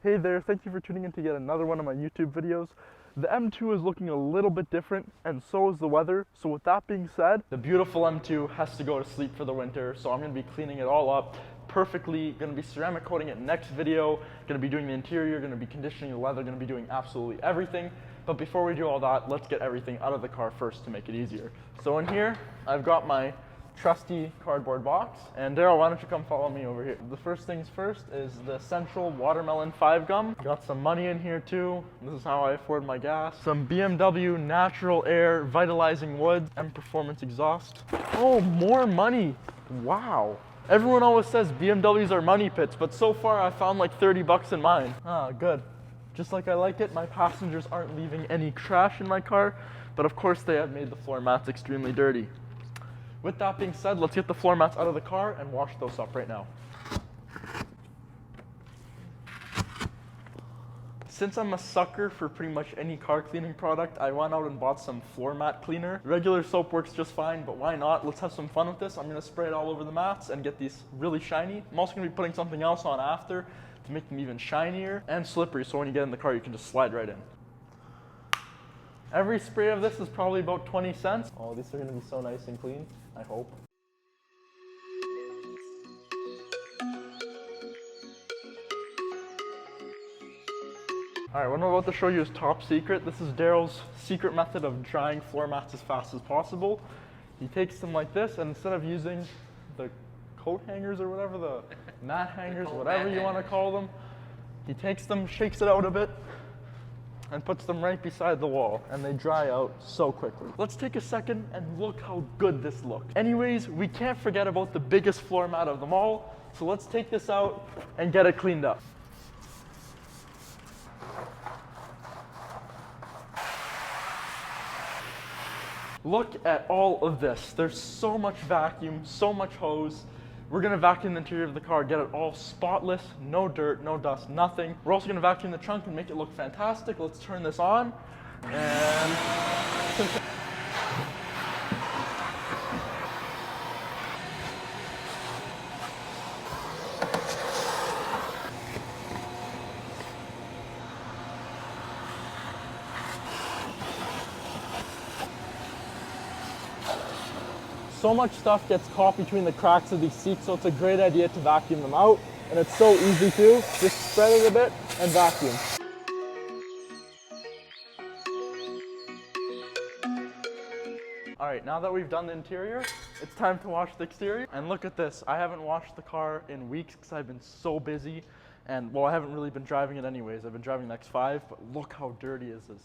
Hey there, thank you for tuning in to yet another one of my YouTube videos. The M2 is looking a little bit different, and so is the weather. So with that being said, the beautiful M2 has to go to sleep for the winter, so I'm going to be cleaning it all up perfectly. Going to be ceramic coating it next video, going to be doing the interior, going to be conditioning the leather, going to be doing absolutely everything. But before we do all that, let's get everything out of the car first to make it easier. So in here, I've got my trusty cardboard box. And Daryl, why don't you come follow me over here? The first things first is the Central Watermelon 5 gum. Got some money in here too. This is how I afford my gas. Some BMW Natural Air Vitalizing Wood and Performance Exhaust. Oh, more money. Wow. Everyone always says BMWs are money pits, but so far I found like 30 bucks in mine. Ah, good. Just like I like it, my passengers aren't leaving any trash in my car, but of course they have made the floor mats extremely dirty. With that being said, let's get the floor mats out of the car and wash those up right now. Since I'm a sucker for pretty much any car cleaning product, I went out and bought some floor mat cleaner. Regular soap works just fine, but why not? Let's have some fun with this. I'm gonna spray it all over the mats and get these really shiny. I'm also gonna be putting something else on after to make them even shinier and slippery, so when you get in the car, you can just slide right in. Every spray of this is probably about 20 cents. Oh, these are gonna be so nice and clean, I hope. All right, what I'm about to show you is top secret. This is Daryl's secret method of drying floor mats as fast as possible. He takes them like this, and instead of using the coat hangers or whatever, the mat hangers, whatever you want to call them, he takes them, shakes it out a bit, and puts them right beside the wall, and they dry out so quickly. Let's take a second and look how good this looked. Anyways, we can't forget about the biggest floor mat of them all, so let's take this out and get it cleaned up. Look at all of this. There's so much vacuum, so much hose. We're gonna vacuum the interior of the car, get it all spotless, no dirt, no dust, nothing. We're also gonna vacuum the trunk and make it look fantastic. Let's turn this on, and so much stuff gets caught between the cracks of these seats, so it's a great idea to vacuum them out. And it's so easy to just spread it a bit and vacuum. All right, now that we've done the interior, it's time to wash the exterior. And look at this, I haven't washed the car in weeks because I've been so busy. And well, I haven't really been driving it anyways. I've been driving the X5, but look how dirty is this.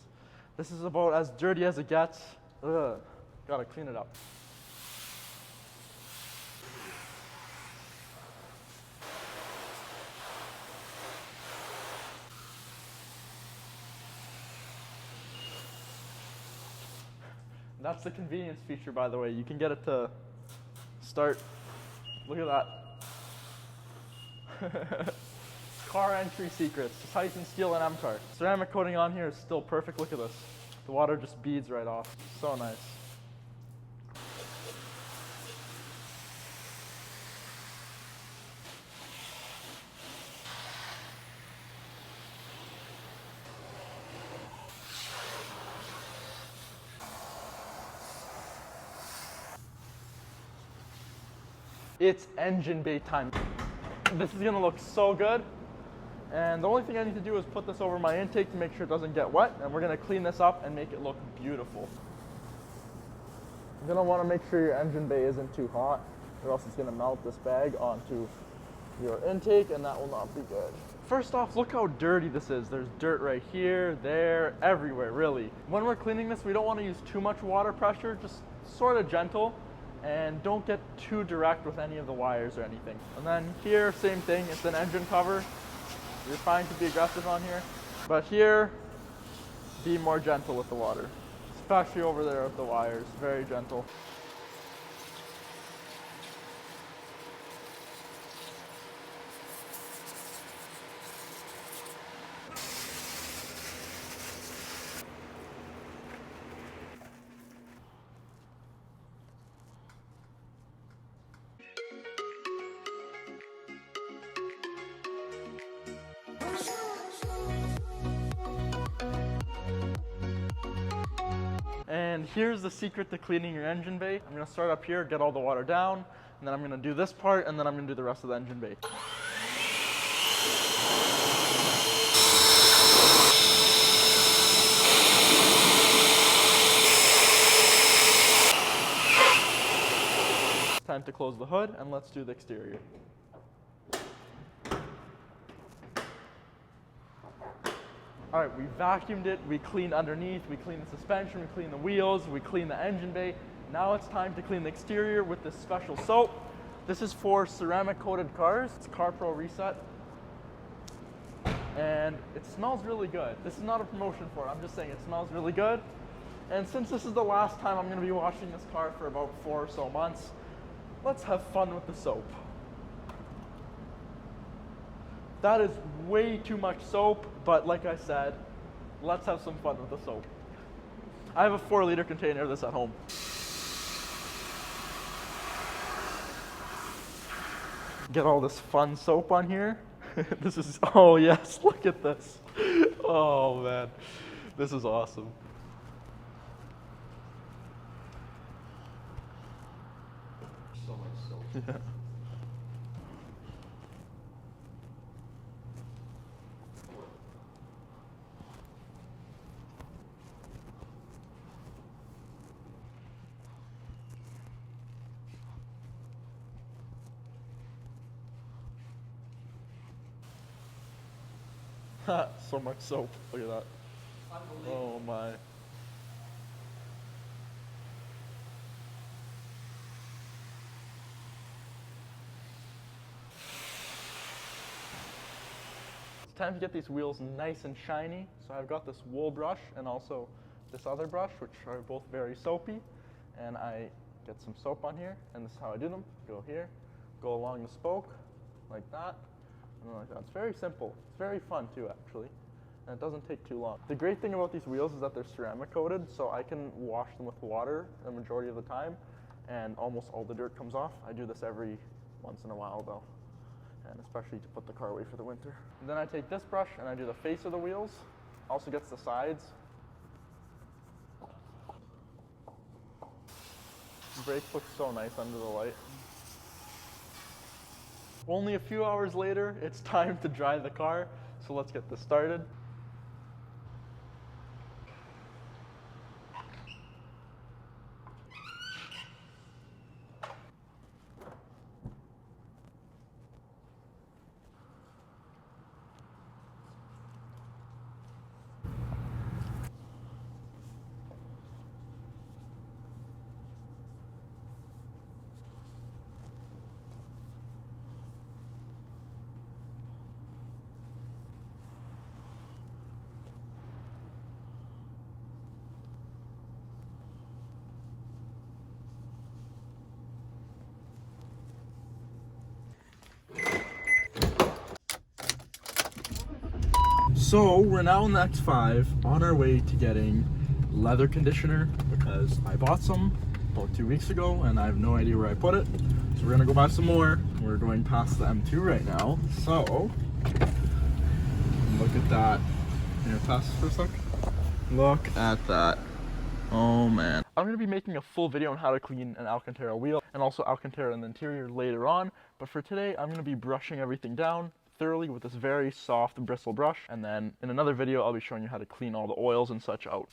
This is about as dirty as it gets. Ugh, gotta clean it up. That's the convenience feature, by the way. You can get it to start. Look at that. Car entry secrets. Tyson Steel and M-Car. Ceramic coating on here is still perfect. Look at this. The water just beads right off. So nice. It's engine bay time. This is gonna look so good. And the only thing I need to do is put this over my intake to make sure it doesn't get wet. And we're gonna clean this up and make it look beautiful. You're gonna wanna make sure your engine bay isn't too hot, or else it's gonna melt this bag onto your intake, and that will not be good. First off, look how dirty this is. There's dirt right here, there, everywhere, really. When we're cleaning this, we don't wanna use too much water pressure, just sort of gentle. And don't get too direct with any of the wires or anything. And then here, same thing, it's an engine cover. You're fine to be aggressive on here. But here, be more gentle with the water. Especially over there with the wires, very gentle. And here's the secret to cleaning your engine bay. I'm gonna start up here, get all the water down, and then I'm gonna do this part, and then I'm gonna do the rest of the engine bay. Time to close the hood, and let's do the exterior. All right, we vacuumed it, we cleaned underneath, we cleaned the suspension, we cleaned the wheels, we cleaned the engine bay. Now it's time to clean the exterior with this special soap. This is for ceramic coated cars. It's Car Pro Reset. And it smells really good. This is not a promotion for it, I'm just saying it smells really good. And since this is the last time I'm gonna be washing this car for about 4 or so months, let's have fun with the soap. That is way too much soap, but like I said, let's have some fun with the soap. I have a 4-liter container of this at home. Get all this fun soap on here. This is, oh yes, look at this. Oh man, this is awesome. So much soap. Yeah. So much soap. Look at that. Oh my. It's time to get these wheels nice and shiny. So I've got this wool brush and also this other brush, which are both very soapy. And I get some soap on here, and this is how I do them. Go here, go along the spoke, like that. Like that. It's very simple. It's very fun too, actually, and it doesn't take too long. The great thing about these wheels is that they're ceramic coated, so I can wash them with water the majority of the time, and almost all the dirt comes off. I do this every once in a while though, and especially to put the car away for the winter. And then I take this brush and I do the face of the wheels. Also gets the sides. The brakes look so nice under the light. Only a few hours later, it's time to dry the car, so let's get this started. So we're now in the X5 on our way to getting leather conditioner because I bought some about 2 weeks ago and I have no idea where I put it. So we're gonna go buy some more. We're going past the M2 right now. So look at that. Can you pass for a sec? Look at that. Oh man. I'm going to be making a full video on how to clean an Alcantara wheel and also Alcantara in the interior later on. But for today, I'm going to be brushing everything down thoroughly with this very soft bristle brush. And then in another video, I'll be showing you how to clean all the oils and such out.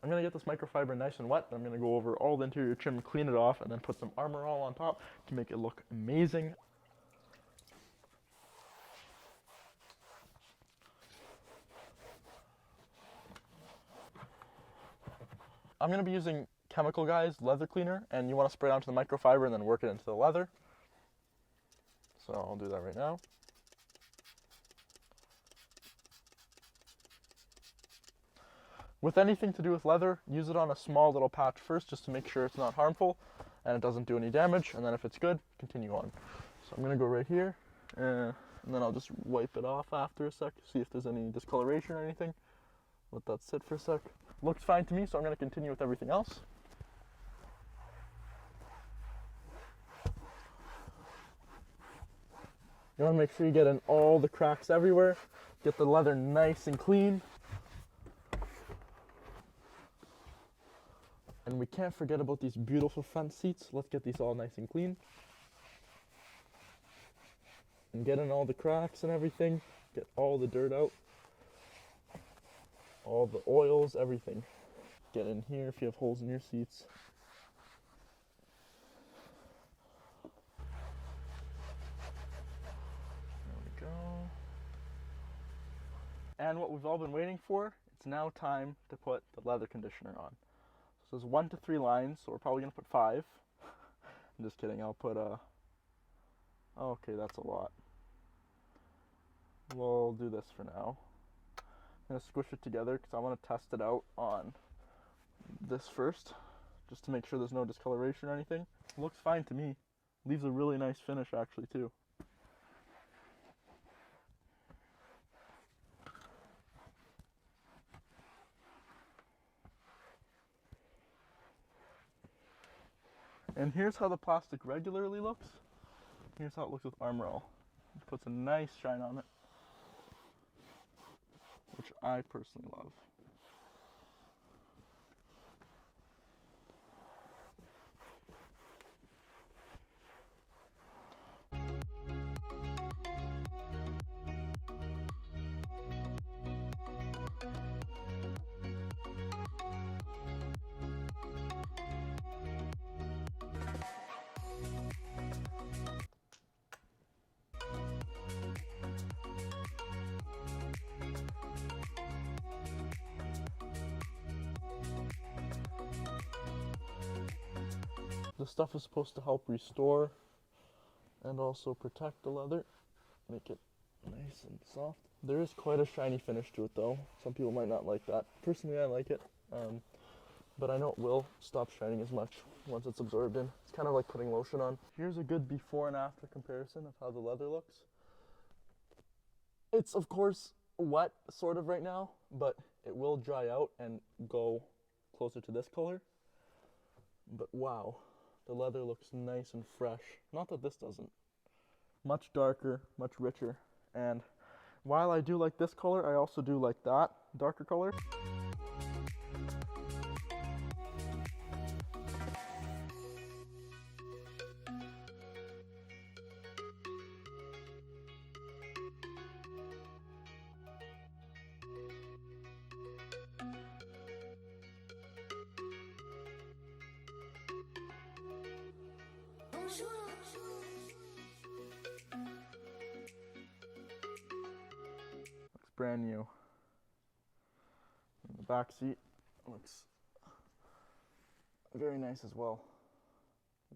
I'm going to get this microfiber nice and wet. I'm going to go over all the interior trim, clean it off, and then put some Armour All on top to make it look amazing. I'm going to be using Chemical Guys leather cleaner, and you want to spray it onto the microfiber and then work it into the leather. So I'll do that right now. With anything to do with leather, use it on a small little patch first just to make sure it's not harmful and it doesn't do any damage, and then if it's good, continue on. So I'm going to go right here, and then I'll just wipe it off after a sec, see if there's any discoloration or anything. Let that sit for a sec. Looks fine to me, so I'm going to continue with everything else. You want to make sure you get in all the cracks everywhere. Get the leather nice and clean. And we can't forget about these beautiful front seats. Let's get these all nice and clean. And get in all the cracks and everything. Get all the dirt out. All the oils, everything. Get in here if you have holes in your seats. There we go. And what we've all been waiting for, it's now time to put the leather conditioner on. So there's 1 to 3 lines, so we're probably gonna put 5. I'm just kidding, I'll put okay, that's a lot. We'll do this for now. I'm gonna squish it together because I want to test it out on this first, just to make sure there's no discoloration or anything. It looks fine to me. Leaves a really nice finish actually too. And here's how the plastic regularly looks. Here's how it looks with Armour All. It puts a nice shine on it, which I personally love. This stuff is supposed to help restore and also protect the leather, make it nice and soft. There is quite a shiny finish to it though. Some people might not like that. Personally, I like it, but I know it will stop shining as much once it's absorbed in. It's kind of like putting lotion on. Here's a good before and after comparison of how the leather looks. It's of course wet sort of right now, but it will dry out and go closer to this color. But wow. The leather looks nice and fresh. Not that this doesn't. Much darker, much richer. And while I do like this color, I also do like that darker color. Looks brand new. And the back seat looks very nice as well.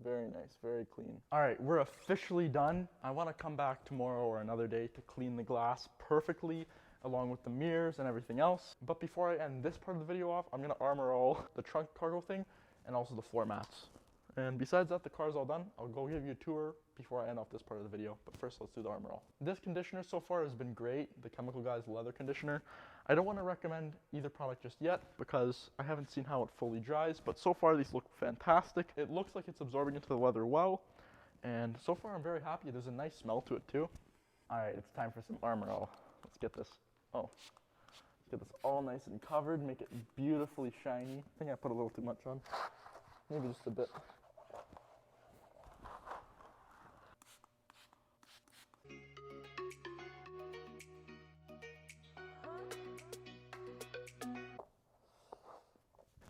Very nice, very clean. All right, we're officially done. I want to come back tomorrow or another day to clean the glass perfectly, along with the mirrors and everything else. But before I end this part of the video off, I'm gonna Armour All the trunk cargo thing and also the floor mats. And besides that, the car's all done. I'll go give you a tour before I end off this part of the video. But first, let's do the Armour All. This conditioner so far has been great, the Chemical Guys leather conditioner. I don't want to recommend either product just yet because I haven't seen how it fully dries, but so far these look fantastic. It looks like it's absorbing into the leather well, and so far I'm very happy. There's a nice smell to it too. All right, it's time for some Armour All. Let's get this. Let's get this all nice and covered, make it beautifully shiny. I think I put a little too much on. Maybe just a bit.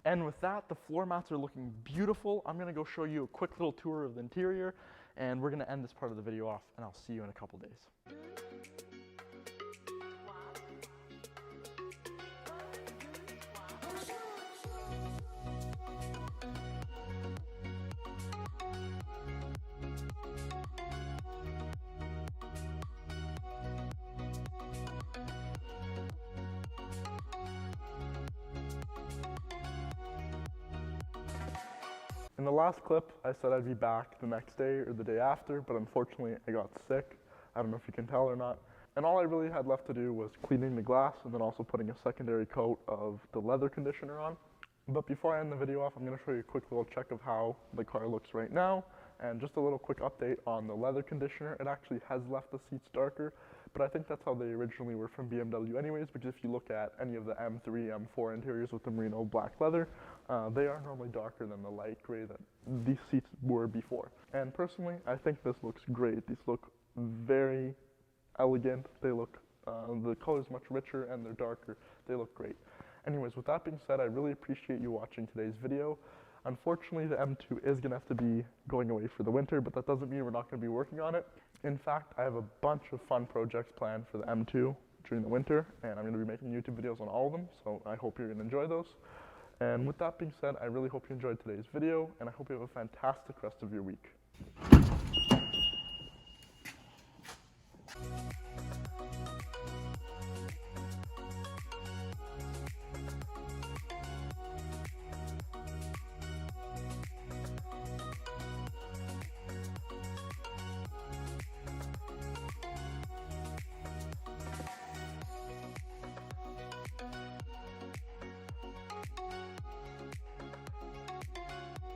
And with that, the floor mats are looking beautiful. I'm gonna go show you a quick little tour of the interior, and we're gonna end this part of the video off, and I'll see you in a couple days. In the last clip, I said I'd be back the next day or the day after, but unfortunately I got sick. I don't know if you can tell or not. And all I really had left to do was cleaning the glass and then also putting a secondary coat of the leather conditioner on. But before I end the video off, I'm going to show you a quick little check of how the car looks right now And just a little quick update on the leather conditioner. It actually has left the seats darker, but I think that's how they originally were from BMW anyways, because if you look at any of the M3, M4 interiors with the merino black leather, they are normally darker than the light gray that these seats were before. And personally, I think this looks great. These look very elegant. They look, the color's much richer and they're darker. They look great. Anyways, with that being said, I really appreciate you watching today's video. Unfortunately, the M2 is going to have to be going away for the winter, but that doesn't mean we're not going to be working on it. In fact, I have a bunch of fun projects planned for the M2 during the winter, and I'm going to be making YouTube videos on all of them, so I hope you're going to enjoy those. And with that being said, I really hope you enjoyed today's video, and I hope you have a fantastic rest of your week.